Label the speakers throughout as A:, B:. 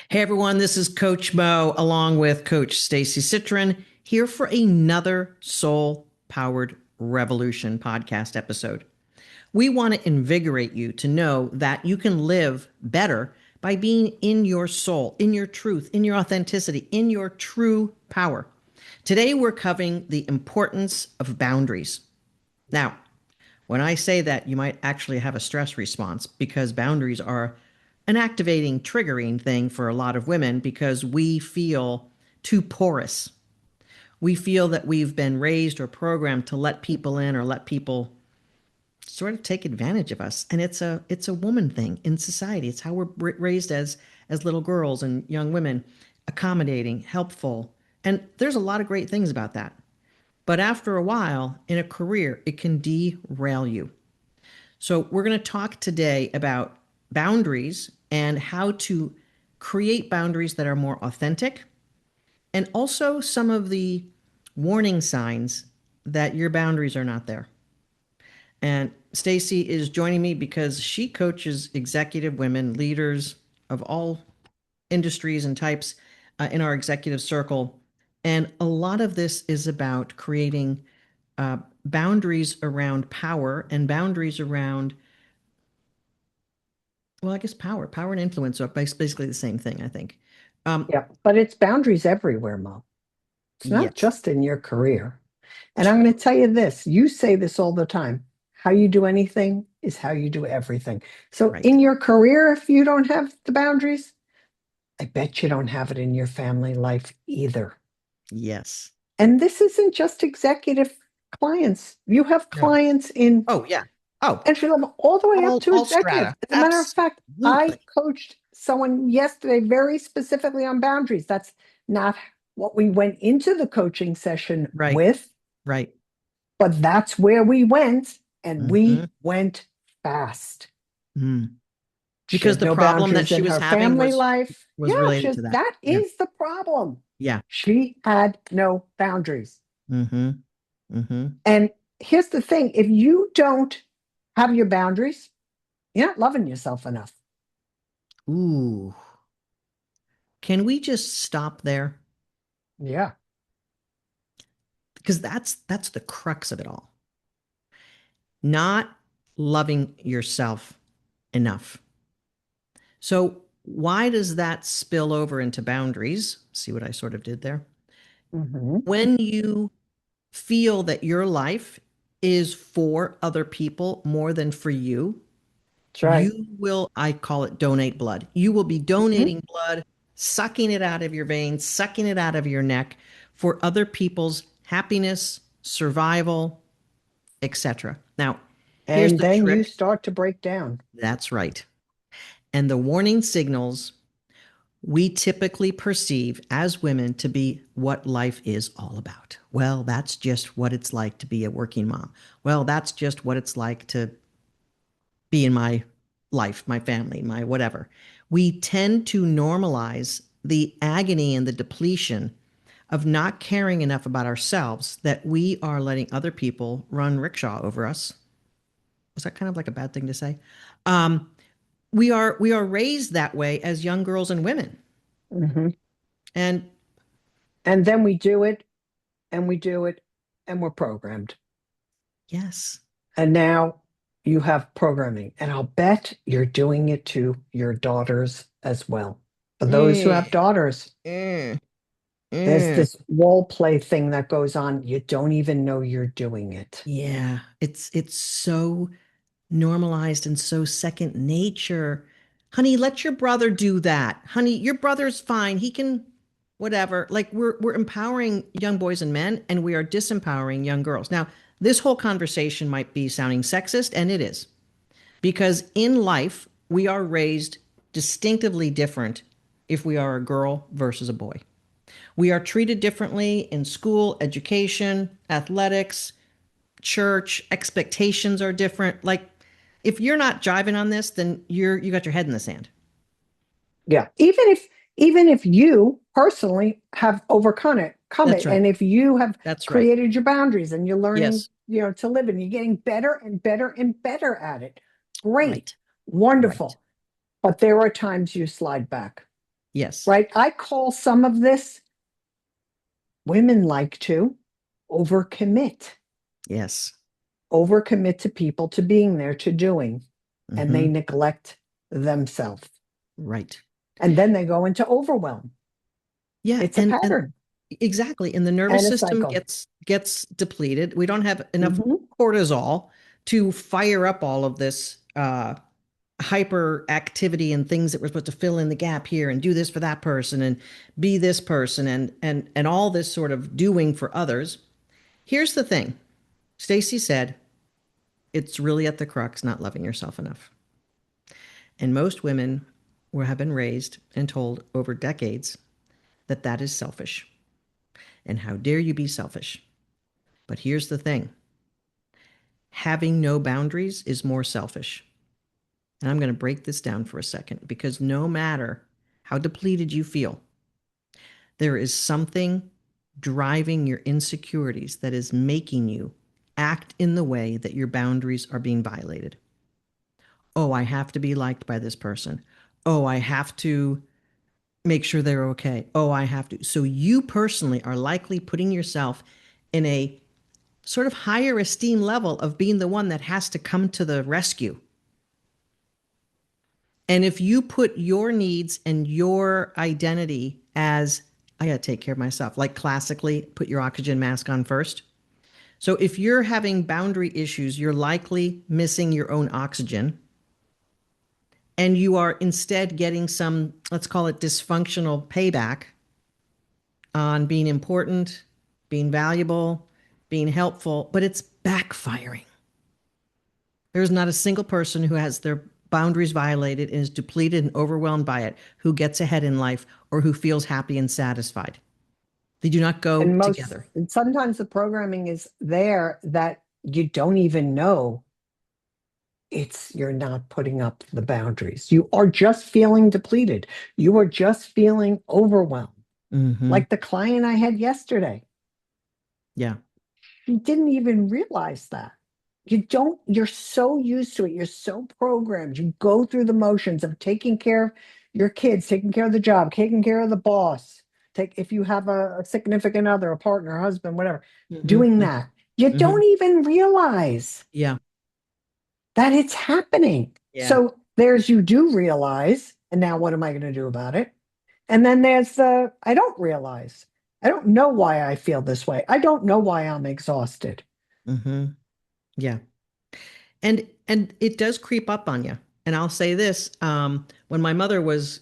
A: Hey everyone, this is Coach Mo along with Coach Stacey Citron here for another Soul Powered Revolution podcast episode. We want to invigorate you to know that you can live better by being in your soul, in your truth, in your authenticity, in your true power. Today we're covering the importance of boundaries. Now, when I say that, you might actually have a stress response because boundaries are an activating, triggering thing for a lot of women because we feel too porous. We feel that we've been raised or programmed to let people in or let people sort of take advantage of us. And it's a woman thing in society. It's how we're raised as little girls and young women, accommodating, helpful. And there's a lot of great things about that. But after a while in a career, it can derail you. So, we're going to talk today about boundaries and how to create boundaries that are more authentic, and also some of the warning signs that your boundaries are not there. And Stacy is joining me because she coaches executive women, leaders of all industries and types in our executive circle. And a lot of this is about creating boundaries around power and boundaries around, well, I guess power and influence are basically the same thing, I think.
B: Yeah, but it's boundaries everywhere, Mo. It's not
A: Yes,
B: just in your career. And I'm going to tell you this, you say this all the time. How you do anything is how you do everything. So
A: right.
B: in your career, if you don't have the boundaries, I bet you don't have it in your family life either.
A: Yes.
B: And this isn't just executive clients. You have
A: No.
B: clients in
A: Oh, yeah. Oh,
B: entry level all the way up to
A: all
B: executive.
A: strata.
B: As a matter of fact, I
A: Absolutely.
B: coached someone yesterday very specifically on boundaries. That's not what we went into the coaching session
A: Right.
B: with,
A: Right.
B: but that's where we went, and
A: Hmm.
B: we went fast.
A: Mm.
B: She
A: Because
B: had
A: the
B: no
A: problem that
B: boundaries
A: she
B: in
A: was
B: her
A: having
B: family
A: was
B: life.
A: was
B: Yeah,
A: related to that.
B: that
A: Yeah.
B: is the problem.
A: Yeah.
B: She had no boundaries.
A: Hmm. Hmm.
B: And here's the thing, if you don't have your boundaries, you're not loving yourself enough.
A: Ooh. Can we just stop there?
B: Yeah.
A: Because that's the crux of it all. Not loving yourself enough. So why does that spill over into boundaries? See what I sort of did there?
B: Mhm.
A: When you feel that your life is for other people more than for you,
B: That's right.
A: you will, I call it donate blood. You will be
B: Mhm.
A: donating blood, sucking it out of your veins, sucking it out of your neck for other people's happiness, survival, etc. Now, here's
B: And
A: the
B: then you
A: trick.
B: start to break down.
A: That's right. And the warning signals we typically perceive as women to be what life is all about. Well, that's just what it's like to be a working mom. Well, that's just what it's like to be in my life, my family, my whatever. We tend to normalize the agony and the depletion of not caring enough about ourselves that we are letting other people run rickshaw over us. Was that kind of like a bad thing to say? Um, we are raised that way as young girls and women,
B: Mhm.
A: and
B: And then we do it and we do it and we're programmed.
A: yes,
B: And now you have programming. And I'll bet you're doing it to your daughters as well. For those who have
A: mm,
B: daughters,
A: mm,
B: there's
A: mm.
B: this role play thing that goes on. You don't even know you're doing it.
A: Yeah, it's so normalized and so second nature. Honey, let your brother do that. Honey, your brother's fine. He can whatever. Like we're empowering young boys and men and we are disempowering young girls. Now, this whole conversation might be sounding sexist and it is. Because in life, we are raised distinctively different if we are a girl versus a boy. We are treated differently in school, education, athletics, church, expectations are different. Like if you're not jiving on this, then you got your head in the sand.
B: Yeah. Even if you personally have overcome it, come
A: That's
B: it,
A: right.
B: and if you have
A: That's right.
B: created your boundaries and you're learning,
A: Yes.
B: to live and you're getting better and better and better at it. Great.
A: Right. Right.
B: Wonderful. But there are times you slide back.
A: Yes.
B: right? I call some of this, women like to overcommit,
A: Yes.
B: overcommit to people, to being there, to doing, and they
A: Hmm.
B: neglect themselves.
A: Right.
B: And then they go into overwhelm.
A: Yeah.
B: It's a pattern
A: Exactly. And the nervous
B: and a
A: system
B: cycle.
A: gets depleted. We don't have enough
B: Hmm.
A: cortisol to fire up all of this hyperactivity and things that we're supposed to fill in the gap here and do this for that person and be this person and all this sort of doing for others. Here's the thing. Stacey said, it's really at the crux not loving yourself enough. And most women have been raised and told over decades that that is selfish. And how dare you be selfish? But here's the thing, having no boundaries is more selfish. And I'm going to break this down for a second because no matter how depleted you feel, there is something driving your insecurities that is making you act in the way that your boundaries are being violated. Oh, I have to be liked by this person. Oh, I have to make sure they're okay. Oh, I have to. So you personally are likely putting yourself in a sort of higher esteem level of being the one that has to come to the rescue. And if you put your needs and your identity as, I got to take care of myself, like classically, put your oxygen mask on first. So if you're having boundary issues, you're likely missing your own oxygen. And you are instead getting some, let's call it dysfunctional payback on being important, being valuable, being helpful, but it's backfiring. There's not a single person who has their boundaries violated and is depleted and overwhelmed by it who gets ahead in life or who feels happy and satisfied. They do not go together.
B: And sometimes the programming is there that you don't even know it's, you're not putting up the boundaries. You are just feeling depleted. You are just feeling overwhelmed.
A: Mm-hmm.
B: Like the client I had yesterday,
A: Yeah.
B: she didn't even realize that. You don't, you're so used to it. You're so programmed. You go through the motions of taking care of your kids, taking care of the job, taking care of the boss. Take, if you have a significant other, a partner, a husband, whatever, doing
A: Mm-hmm.
B: that. You
A: Mm-hmm.
B: don't even realize
A: Yeah.
B: that it's happening.
A: Yeah.
B: So there's, you do realize, and now what am I going to do about it? And then there's the, I don't realize. I don't know why I feel this way. I don't know why I'm exhausted.
A: Mm-hmm. Yeah. And it does creep up on you. And I'll say this: when my mother was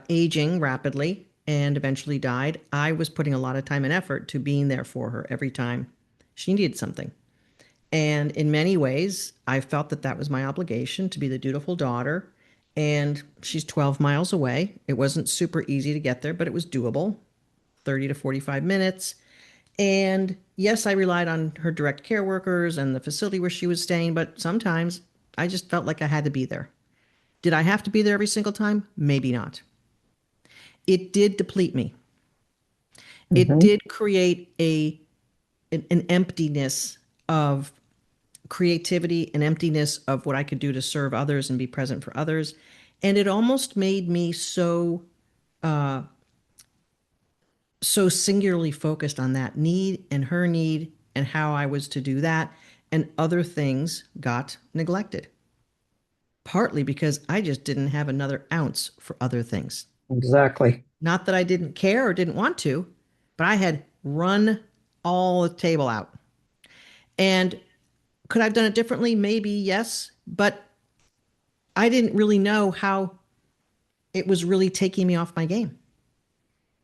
A: aging rapidly and eventually died, I was putting a lot of time and effort to being there for her every time she needed something. And in many ways, I felt that that was my obligation to be the dutiful daughter. And she's 12 miles away. It wasn't super easy to get there, but it was doable, 30 to 45 minutes. And yes, I relied on her direct care workers and the facility where she was staying, but sometimes I just felt like I had to be there. Did I have to be there every single time? Maybe not. It did deplete me. It
B: Mhm.
A: did create an emptiness of creativity, an emptiness of what I could do to serve others and be present for others. And it almost made me so singularly focused on that need and her need and how I was to do that. And other things got neglected, partly because I just didn't have another ounce for other things.
B: Exactly.
A: Not that I didn't care or didn't want to, but I had run all the table out. And could I have done it differently? Maybe, yes. But I didn't really know how it was really taking me off my game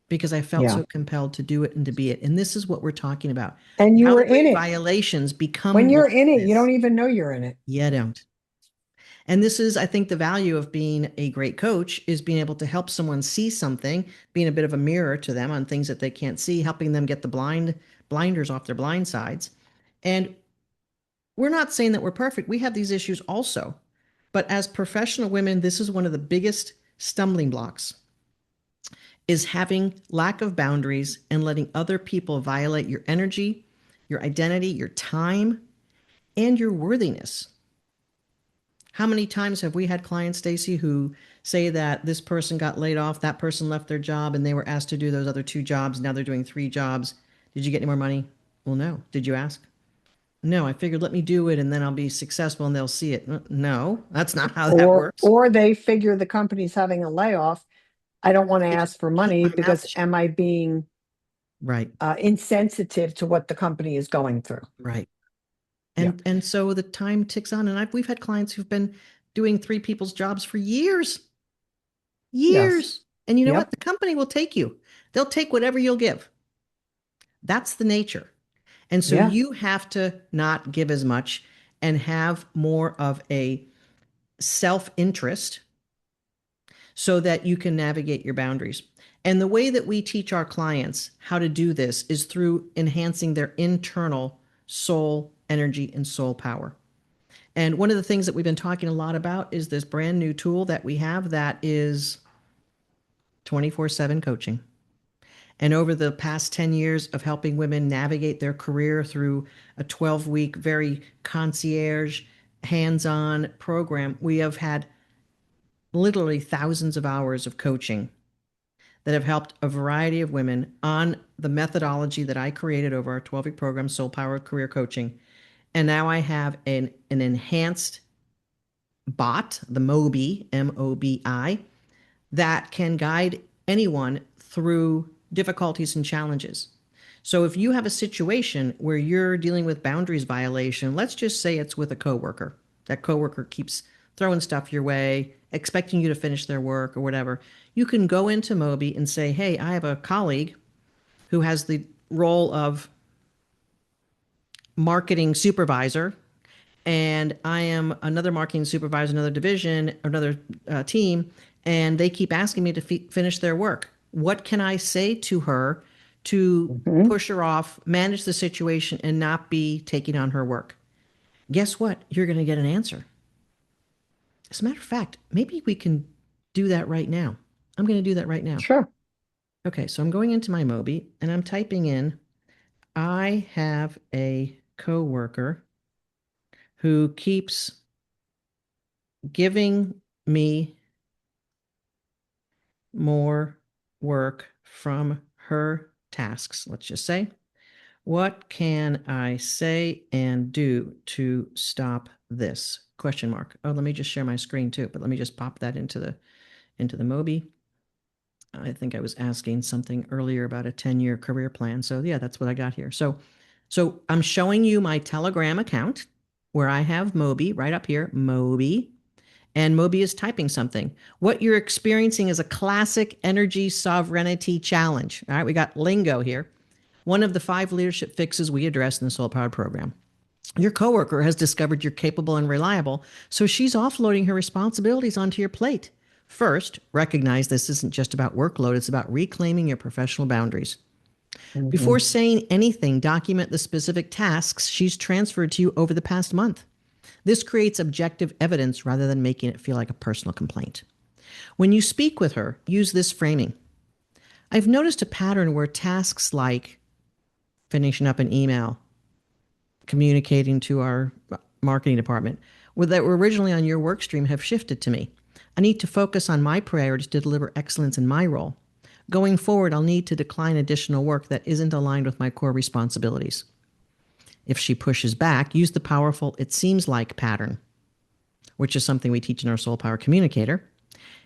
A: because I felt
B: Yeah.
A: so compelled to do it and to be it. And this is what we're talking about.
B: And you were in
A: Boundary
B: it.
A: violations
B: When
A: become
B: you're
A: like
B: in it, you don't
A: this.
B: even know you're in it.
A: You don't. And this is, I think, the value of being a great coach is being able to help someone see something, being a bit of a mirror to them on things that they can't see, helping them get the blinders off their blind sides. And we're not saying that we're perfect. We have these issues also. But as professional women, this is one of the biggest stumbling blocks is having lack of boundaries and letting other people violate your energy, your identity, your time, and your worthiness. How many times have we had clients, Stacy, who say that this person got laid off, that person left their job, and they were asked to do those other two jobs. Now they're doing three jobs. Did you get any more money? Well, no. Did you ask? No, I figured let me do it and then I'll be successful and they'll see it. No, that's not how that works.
B: Or they figure the company's having a layoff. I don't want to
A: They just
B: ask for
A: keep
B: money
A: my mouth
B: because
A: shut.
B: am I being
A: Right,
B: insensitive to what the company is going through?
A: right.
B: Yeah.
A: And so the time ticks on, and we've had clients who've been doing three people's jobs for years,
B: Yes.
A: years. And you know what?
B: Yep.
A: The company will take you. They'll take whatever you'll give. That's the nature. And so
B: Yeah.
A: you have to not give as much and have more of a self-interest so that you can navigate your boundaries. And the way that we teach our clients how to do this is through enhancing their internal soul energy and soul power. And one of the things that we've been talking a lot about is this brand new tool that we have that is 24/7 coaching. And over the past 10 years of helping women navigate their career through a 12-week, very concierge, hands on program, we have had literally thousands of hours of coaching that have helped a variety of women on the methodology that I created over our 12-week program, Soul Power Career Coaching. And now I have an enhanced bot, the Mobi, Mobi, that can guide anyone through difficulties and challenges. So if you have a situation where you're dealing with boundaries violation, let's just say it's with a coworker. That coworker keeps throwing stuff your way, expecting you to finish their work or whatever. You can go into Mobi and say, "Hey, I have a colleague who has the role of marketing supervisor, and I am another marketing supervisor, another division, another team, and they keep asking me to finish their work. What can I say to her to
B: Hmm.
A: push her off, manage the situation, and not be taking on her work?" Guess what? You're going to get an answer. As a matter of fact, maybe we can do that right now. I'm going to do that right now.
B: Sure.
A: Okay, so I'm going into my Mobi and I'm typing in, I have a coworker who keeps giving me more work from her tasks, let's just say. What can I say and do to stop this? Question mark. Oh, let me just share my screen too, but let me just pop that into the Mobi. I think I was asking something earlier about a 10-year career plan. So yeah, that's what I got here. So I'm showing you my Telegram account where I have Mobi right up here, Mobi, and Mobi is typing something. What you're experiencing is a classic energy sovereignty challenge. All right, we got lingo here. One of the 5 leadership fixes we address in the Soul Powered program. Your coworker has discovered you're capable and reliable, so she's offloading her responsibilities onto your plate. First, recognize this isn't just about workload, it's about reclaiming your professional boundaries. Before
B: Hmm.
A: saying anything, document the specific tasks she's transferred to you over the past month. This creates objective evidence rather than making it feel like a personal complaint. When you speak with her, use this framing. I've noticed a pattern where tasks like finishing up an email, communicating to our marketing department, that were originally on your work stream have shifted to me. I need to focus on my priorities to deliver excellence in my role. Going forward, I'll need to decline additional work that isn't aligned with my core responsibilities. If she pushes back, use the powerful "it seems like" pattern, which is something we teach in our Soul Power Communicator.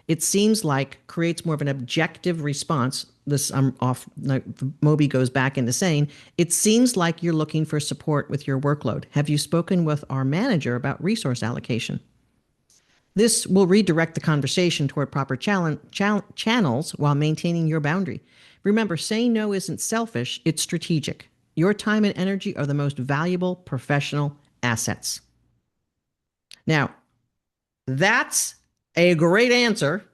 A: It seems like creates more of an objective response. This I'm off. Moby goes back into saying, it seems like you're looking for support with your workload. Have you spoken with our manager about resource allocation? This will redirect the conversation toward proper channels while maintaining your boundary. Remember, saying no isn't selfish, it's strategic. Your time and energy are the most valuable professional assets. Now, that's a great answer.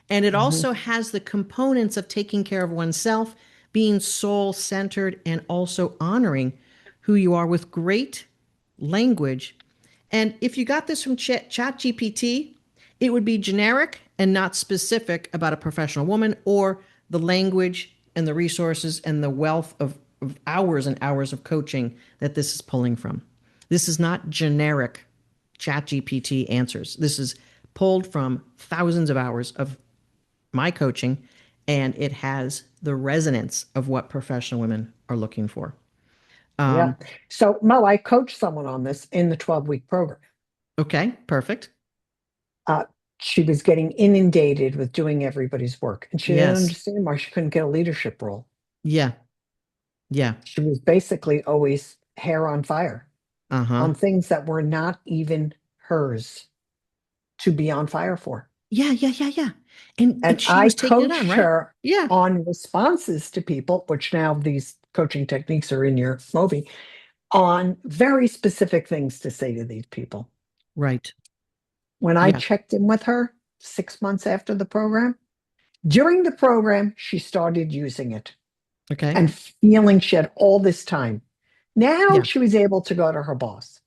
A: And it
B: Hmm.
A: also has the components of taking care of oneself, being soul centered, and also honoring who you are with great language. And if you got this from ChatGPT, it would be generic and not specific about a professional woman or the language and the resources and the wealth of hours and hours of coaching that this is pulling from. This is not generic. ChatGPT answers. This is pulled from thousands of hours of my coaching, and it has the resonance of what professional women are looking for.
B: Yeah. So, Mo, I coached someone on this in the 12-week program.
A: Okay, perfect.
B: Uh, she was getting inundated with doing everybody's work, and she didn't
A: Yes.
B: understand why she couldn't get a leadership role.
A: Yeah. Yeah.
B: She was basically always hair on fire
A: Uh-huh.
B: on things that were not even hers to be on fire for.
A: Yeah, yeah, yeah, yeah. And
B: And
A: she
B: I
A: was taking it on,
B: coached
A: right?
B: her
A: Yeah.
B: on responses to people, which now these coaching techniques are in your Moby, on very specific things to say to these people.
A: Right.
B: When I
A: Yeah.
B: checked in with her 6 months after the program, during the program, she started using it
A: Okay.
B: and feeling she had all this time. Now
A: Yeah.
B: she was able to go to her boss,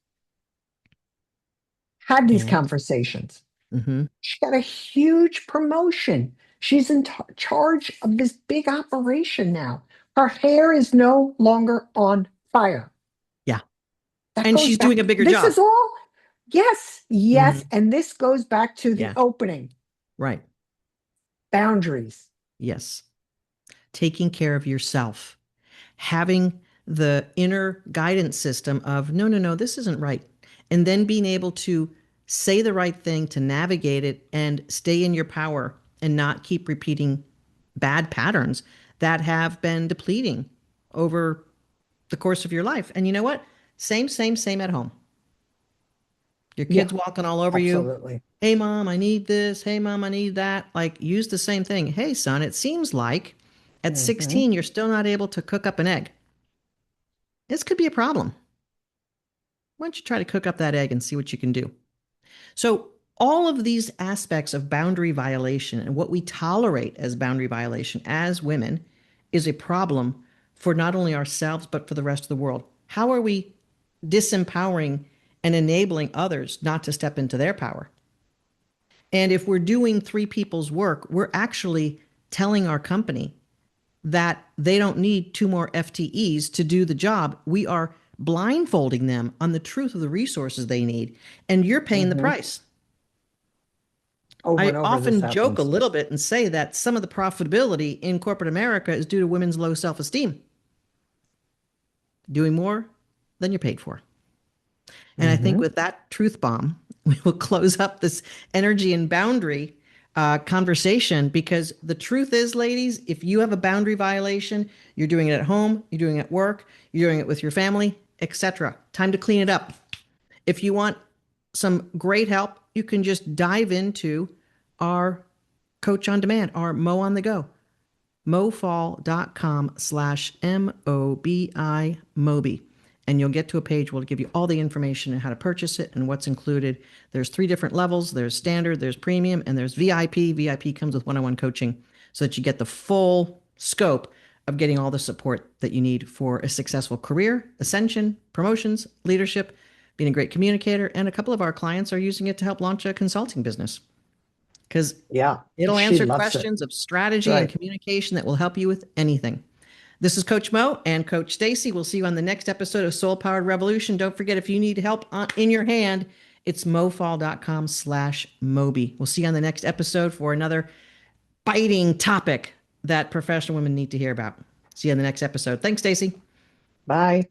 B: had these
A: And
B: conversations.
A: mm-hmm.
B: She got a huge promotion. She's in charge of this big operation now. Her hair is no longer on fire.
A: Yeah.
B: That
A: And
B: goes
A: she's doing
B: back.
A: a bigger
B: This is
A: job.
B: all, yes, yes.
A: Mm-hmm.
B: And this goes back to the
A: Yeah.
B: opening
A: Right.
B: boundaries.
A: Yes. Taking care of yourself, having the inner guidance system of, no, no, no, this isn't right. And then being able to say the right thing to navigate it and stay in your power and not keep repeating bad patterns that have been depleting over the course of your life. And you know what? Same, same, same at home. Your
B: Yeah,
A: kids walking all over you.
B: absolutely.
A: Hey, mom, I need this. Hey, mom, I need that. Like, use the same thing. Hey, son, it seems like at
B: Hmm.
A: 16, you're still not able to cook up an egg. This could be a problem. Why don't you try to cook up that egg and see what you can do? So, all of these aspects of boundary violation and what we tolerate as boundary violation as women is a problem for not only ourselves, but for the rest of the world. How are we disempowering and enabling others not to step into their power? And if we're doing three people's work, we're actually telling our company that they don't need two more FTEs to do the job. We are blindfolding them on the truth of the resources they need, and you're paying the
B: Hmm.
A: price.
B: Over
A: I
B: and over, this
A: often joke a
B: happens.
A: little bit and say that some of the profitability in corporate America is due to women's low self esteem, doing more than you're paid for. And I think
B: Hmm.
A: with that truth bomb, we will close up this energy and boundary conversation, because the truth is, ladies, if you have a boundary violation, you're doing it at home, you're doing it at work, you're doing it with your family, etc. Time to clean it up. If you want some great help, you can just dive into our coach on demand, our Mo on the go. mofaul.com/MOBI and you'll get to a page where it'll give you all the information on how to purchase it and what's included. There's three different levels. There's standard, there's premium, and there's VIP. VIP comes with one-on-one coaching so that you get the full scope of getting all the support that you need for a successful career, ascension, promotions, leadership, being a great communicator. And a couple of our clients are using it to help launch a consulting business because
B: Yeah,
A: it'll
B: she
A: answer
B: loves it.
A: questions of
B: That's
A: strategy and
B: right.
A: communication that will help you with anything. This is Coach Mo and Coach Stacey. We'll see you on the next episode of Soul Powered Revolution. Don't forget, if you need help in your hand, it's mofaul.com/Moby. We'll see you on the next episode for another biting topic that professional women need to hear about. See you on the next episode. Thanks, Stacey.
B: Bye.